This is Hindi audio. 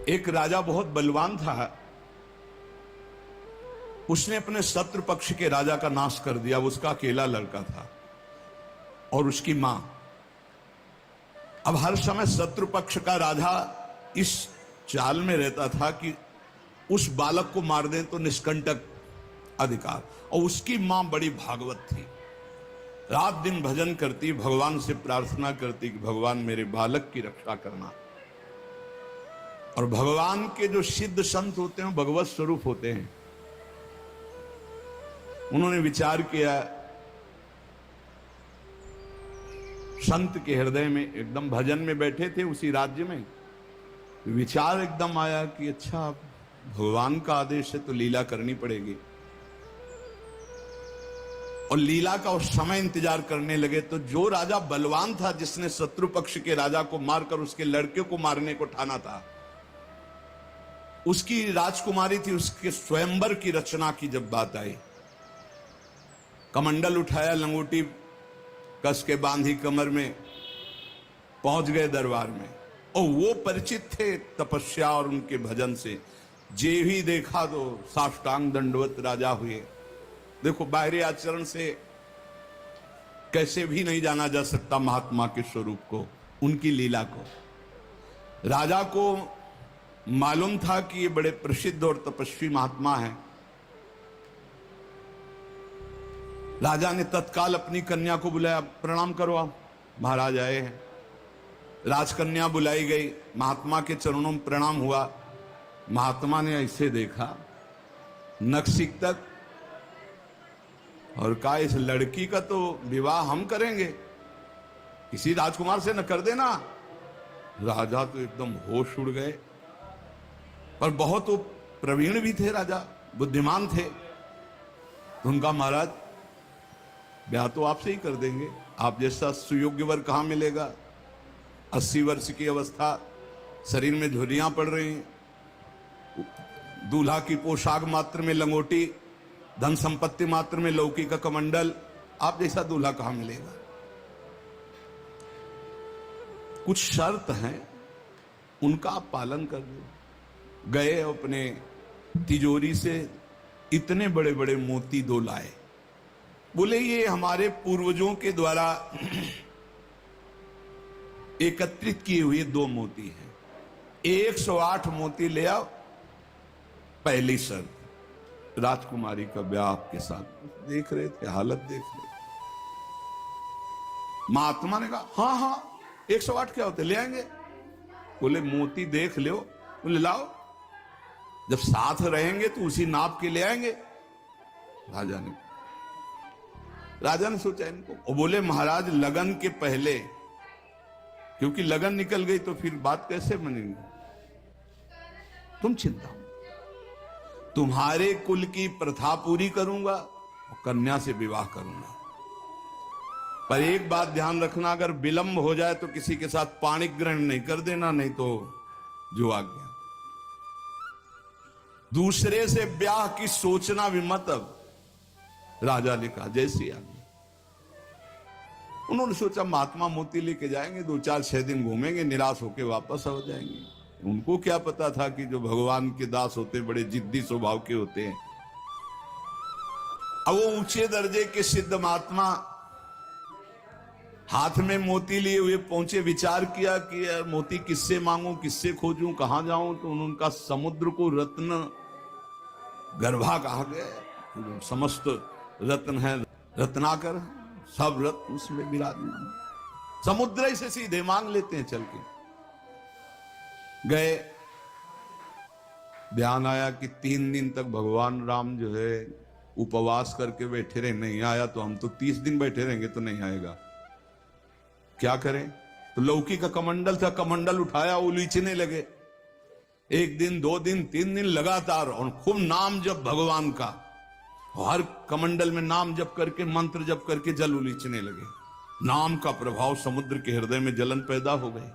एक राजा बहुत बलवान था। उसने अपने शत्रु पक्ष के राजा का नाश कर दिया। उसका अकेला लड़का था और उसकी मां। अब हर समय शत्रु पक्ष का राजा इस चाल में रहता था कि उस बालक को मार दें तो निष्कंटक अधिकार। और उसकी मां बड़ी भागवत थी, रात दिन भजन करती, भगवान से प्रार्थना करती कि भगवान मेरे बालक की रक्षा करना। और भगवान के जो सिद्ध संत होते हैं भगवत स्वरूप होते हैं। उन्होंने विचार किया, संत के हृदय में, एकदम भजन में बैठे थे उसी राज्य में, विचार एकदम आया कि अच्छा भगवान का आदेश है तो लीला करनी पड़ेगी। और लीला का उस समय इंतजार करने लगे। तो जो राजा बलवान था, जिसने शत्रु पक्ष के राजा को मारकर उसके लड़के को मारने को ठाना था, उसकी राजकुमारी थी, उसके स्वयंवर की रचना की जब बात आई, कमंडल उठाया, लंगोटी कस के बांधी कमर में, पहुंच गए दरबार में। और वो परिचित थे तपस्या और उनके भजन से। जे ही देखा तो साष्टांग दंडवत राजा हुए। देखो, बाहरी आचरण से कैसे भी नहीं जाना जा सकता महात्मा के स्वरूप को, उनकी लीला को। राजा को मालूम था कि ये बड़े प्रसिद्ध और तपस्वी महात्मा हैं। राजा ने तत्काल अपनी कन्या को बुलाया, प्रणाम करो आप, महाराज आए हैं। राजकन्या बुलाई गई, महात्मा के चरणों में प्रणाम हुआ। महात्मा ने ऐसे देखा नखशिख तक और कहा, इस लड़की का तो विवाह हम करेंगे, किसी राजकुमार से न कर देना। राजा तो एकदम होश उड़ गए। पर बहुत वो प्रवीण भी थे, राजा बुद्धिमान थे। तो उनका, महाराज ब्याह तो आपसे ही कर देंगे, आप जैसा सुयोग्य वर कहां मिलेगा। 80 वर्ष की अवस्था, शरीर में झुर्रियां पड़ रही हैं, दूल्हा की पोशाक मात्र में लंगोटी, धन संपत्ति मात्र में लौकी का कमंडल, आप जैसा दूल्हा कहां मिलेगा। कुछ शर्त हैं, उनका आप पालन कर दो। गए, अपने तिजोरी से इतने बड़े बड़े मोती 2 लाए। बोले, ये हमारे पूर्वजों के द्वारा एकत्रित किए हुए 2 मोती हैं, 108 मोती ले आओ। पहली शर्त, राजकुमारी का ब्याह आपके साथ। देख रहे थे, हालत देख रहे। महात्मा ने कहा, हाँ हाँ 108 क्या होते, ले आएंगे। बोले, मोती देख लो। बोले, लाओ, जब साथ रहेंगे तो उसी नाप के ले आएंगे। राजा ने सोचा इनको, और बोले, महाराज लगन के पहले, क्योंकि लगन निकल गई तो फिर बात कैसे बनेगी। तुम चिंता, तुम्हारे कुल की प्रथा पूरी करूंगा और कन्या से विवाह करूंगा। पर एक बात ध्यान रखना, अगर विलंब हो जाए तो किसी के साथ पाणिक ग्रहण नहीं कर देना, नहीं तो जो आ गया। दूसरे से ब्याह की सोचना भी मत। अब राजा ने कहा, जैसी आज्ञा। उन्होंने सोचा महात्मा मोती लेके जाएंगे, 2-4-6 दिन घूमेंगे, निराश होके वापस हो जाएंगे। उनको क्या पता था कि जो भगवान के दास होते बड़े जिद्दी स्वभाव के होते हैं। अब वो ऊंचे दर्जे के सिद्ध महात्मा हाथ में मोती लिए हुए पहुंचे। विचार किया कि यार मोती किससे मांगूं, किससे खोजूं, कहां जाऊं। तो उनका समुद्र को रत्न गर्भा कहा गया। समस्त रत्न है, रत्नाकर, सब रत्न उसमें विराजमान। समुद्र से सीधे मांग लेते हैं चल के। गए, ध्यान आया कि 3 दिन तक भगवान राम जो है उपवास करके बैठे रहे, नहीं आया तो हम तो 30 दिन बैठे रहेंगे तो नहीं आएगा। क्या करें। तो लौकी का कमंडल था, कमंडल उठाया, उलीचने लगे। 1 दिन 2 दिन 3 दिन लगातार, और खूब नाम जप भगवान का। हर कमंडल में नाम जप करके, मंत्र जप करके जल उलीचने लगे। नाम का प्रभाव, समुद्र के हृदय में जलन पैदा हो गई।